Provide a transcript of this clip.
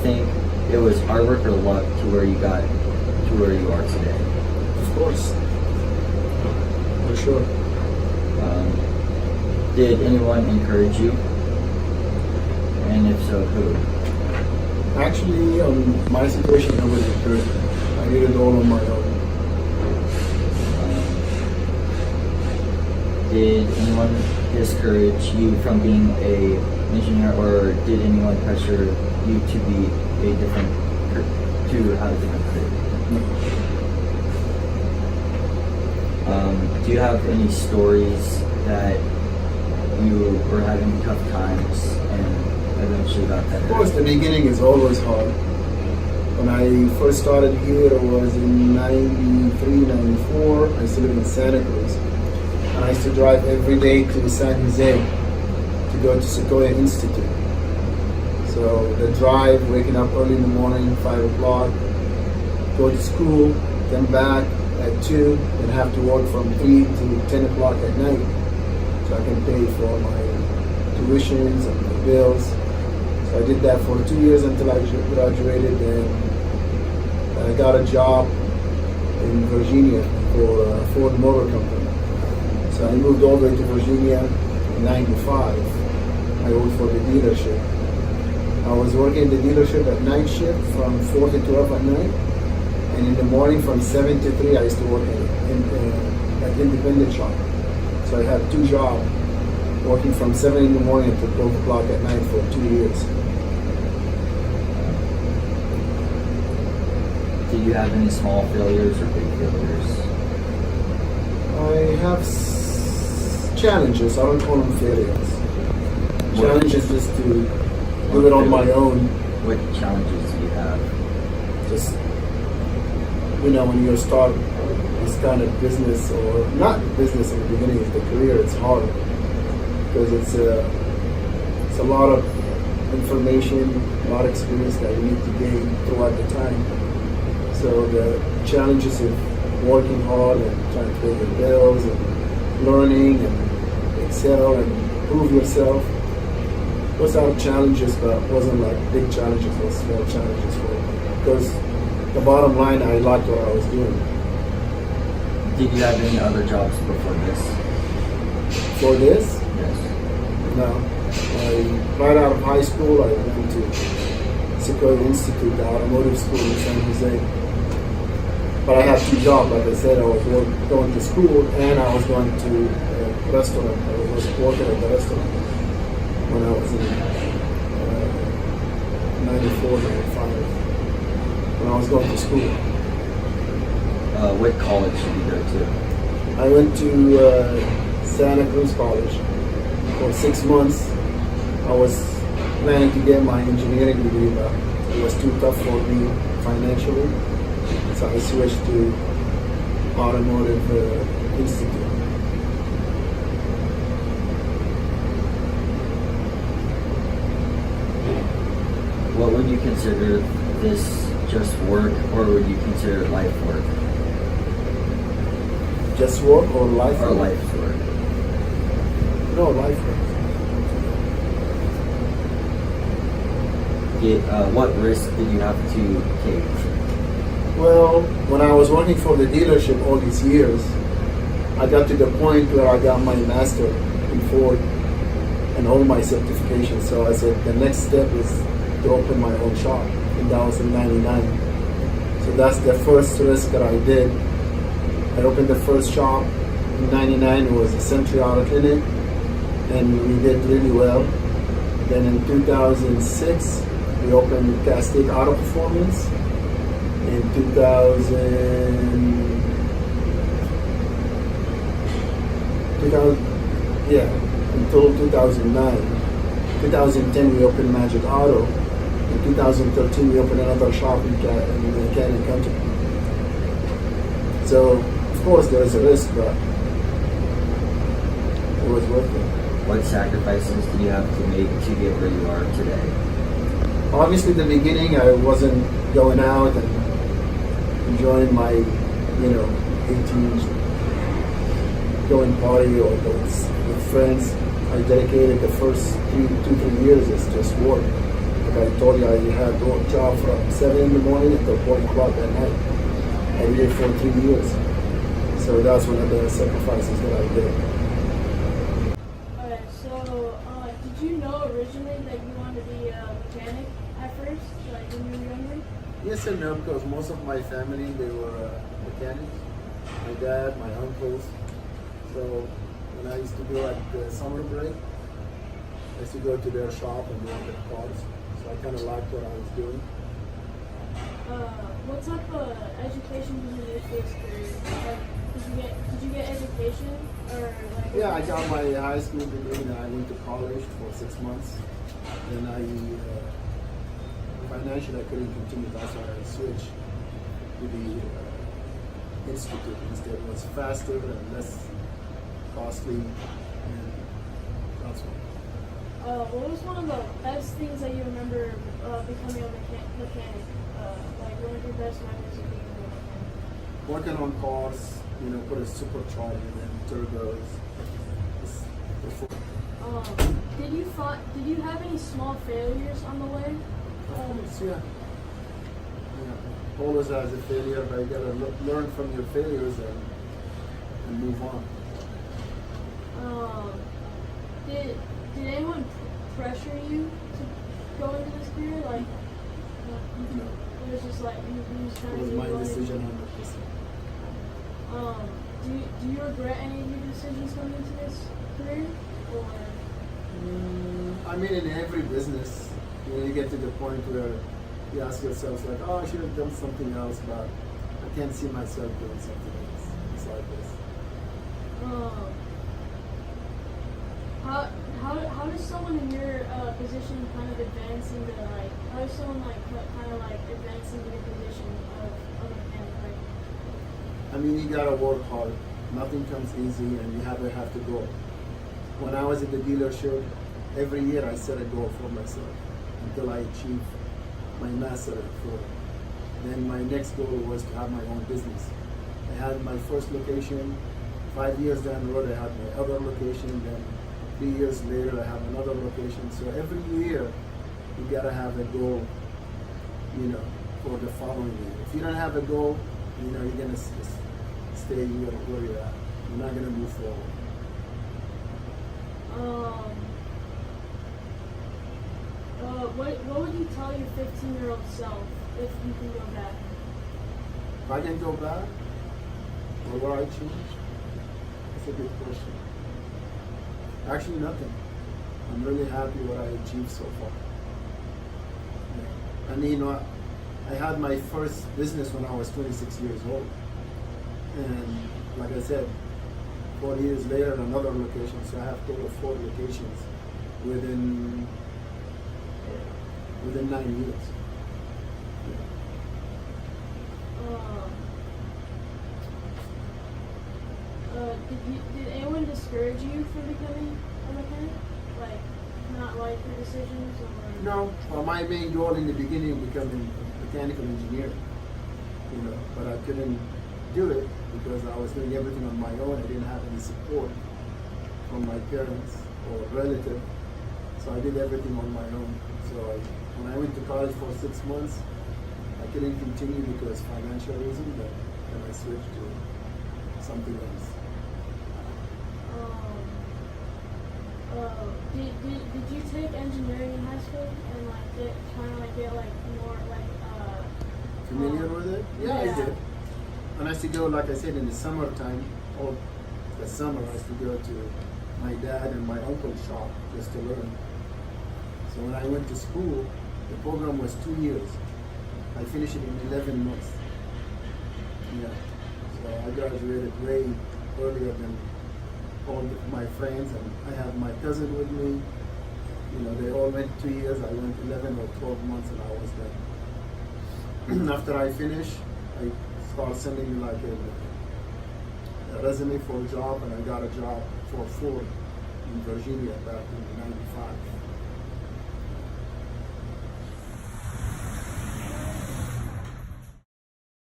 think it was hard work or luck to where you got to where you are today? Of course. For sure. Did anyone encourage you? And if so, who? Actually, my situation, nobody encouraged me. I did it all on my own. Did anyone discourage you from being a engineer, or did anyone pressure you to be to have a different career? Do you have any stories that you were having tough times and eventually got better? Of course, the beginning is always hard. When I first started here, it was in 93, 94. I used to live in Santa Cruz. And I used to drive every day to San Jose to go to Sequoia Institute. So the drive, waking up early in the morning, 5 o'clock, go to school, then back at 2, and have to work from 3 to 10 o'clock at night. So I can pay for my tuitions and my bills. So I did that for 2 years until I graduated, and I got a job in Virginia for Ford Motor Company. So I moved all the way to Virginia in 95. I worked for the dealership. I was working at the dealership at night shift from 4 to 12 at night. And in the morning from 7 to 3, I used to work at independent shop. So I had 2 jobs, working from 7 in the morning to 12 o'clock at night for 2 years. Did you have any small failures or big failures? I have challenges. I don't call them failures. Challenges just to do it on my own. What challenges do you have? Just, when you start this kind of business, or not business in the beginning, it's the career, it's hard. Because it's a lot of information, a lot of experience that you need to gain throughout the time. So the challenges of working hard and trying to pay your bills and learning and excel and prove yourself. Those are challenges, but it wasn't like big challenges or small challenges for me. Because the bottom line, I liked what I was doing. Did you have any other jobs before this? For this? Yes. No. Right out of high school, I went to Sequoia Institute, the automotive school in San Jose. But I had 2 jobs, like I said. I was going to school and I was going to a restaurant. I was working at the restaurant when I was in 94, 95, when I was going to school. What college did you go to? I went to Santa Cruz College for 6 months. I was planning to get my engineering degree, but it was too tough for me financially. So I switched to Automotive Institute. What would you consider this just work, or would you consider it life work? Just work or life Or work? life's work? No, life work. What risk did you have to take? Well, when I was working for the dealership all these years, I got to the point where I got my master in Ford and all my certifications. So I said the next step is to open my own shop, and that was in 99. So that's the first risk that I did. I opened the first shop in 99. It was a Century Auto Clinic, and we did really well. Then in 2006, we opened Cascade Auto Performance. In until 2009. 2010 we opened Magic Auto. In 2013 we opened another shop in Canyon County. So of course there is a risk, but it was worth it. What sacrifices do you have to make to get where you are today? Obviously the beginning I wasn't going out and enjoying my, 18 going party or with friends. I dedicated the first 2-3 years as just work. Like I told you, I had a job from 7 in the morning until 4 o'clock at night. I did it for 3 years. So that's one of the sacrifices that I did. Alright, so did you know originally that you wanted to be a mechanic at first, like when you were younger? Yes and no, because most of my family, they were mechanics. My dad, my uncles. So when I used to go at the summer break, I used to go to their shop and work at cars. So I kind of liked what I was doing. What type of education did you get for this career? Like, did you get education or like? Yeah, I got my high school degree and I went to college for 6 months. Then I financially I couldn't continue. That's why I switched to the institute instead. It was faster and less costly, and that's why. What was one of the best things that you remember becoming a mechanic? Like one of your best memories of being a mechanic? Working on cars, put a supercharger and turbos. Did you have any small failures on the way? Yeah. Always has a failure, but you gotta learn from your failures and move on. Did anyone pressure you to go into this career? Like, No, it was just like you just kind it of was my decision 100%. Do you regret any of your decisions coming into this career, or? I mean, in every business, you get to the point where you ask yourself, like, oh, I should have done something else, but I can't see myself doing something else. It's like this. How does someone in your position kind of advance into like? How does someone kind of advance into the position of a mechanic? Like, I mean, you gotta work hard. Nothing comes easy, and you have to go. When I was at the dealership, every year I set a goal for myself until I achieve my master for. Then my next goal was to have my own business. I had my first location. 5 years down the road, I had my other location. Then 3 years later, I have another location. So every year, you gotta have a goal, for the following year. If you don't have a goal, you're gonna stay where you're at. You're not gonna move forward. What would you tell your 15-year-old self if you can go back? If I can go back, what would I change? That's a good question. Actually, nothing. I'm really happy what I achieved so far. Yeah. I mean, I had my first business when I was 26 years old. And like I said, 4 years later, another location. So I have total 4 locations within 9 years. Did anyone discourage you from becoming a mechanic? Like, not like your decisions, or? No. Well, my main goal in the beginning was becoming a mechanical engineer. But I couldn't do it because I was doing everything on my own. I didn't have any support from my parents or relative. So I did everything on my own. So when I went to college for 6 months, I couldn't continue because financial reason, but then I switched to something else. Did you take engineering in high school and get more Familiar with it? Yeah, I did. And I used to go, like I said, in the summertime, or the summer, I used to go to my dad and my uncle's shop just to learn. So when I went to school, the program was 2 years. I finished it in 11 months. Yeah. So I graduated way earlier than all my friends, and I have my cousin with me. They all went 2 years. I went 11 or 12 months, and I was done. After I finished, I started sending a resume for a job, and I got a job for Ford in Virginia back in '95.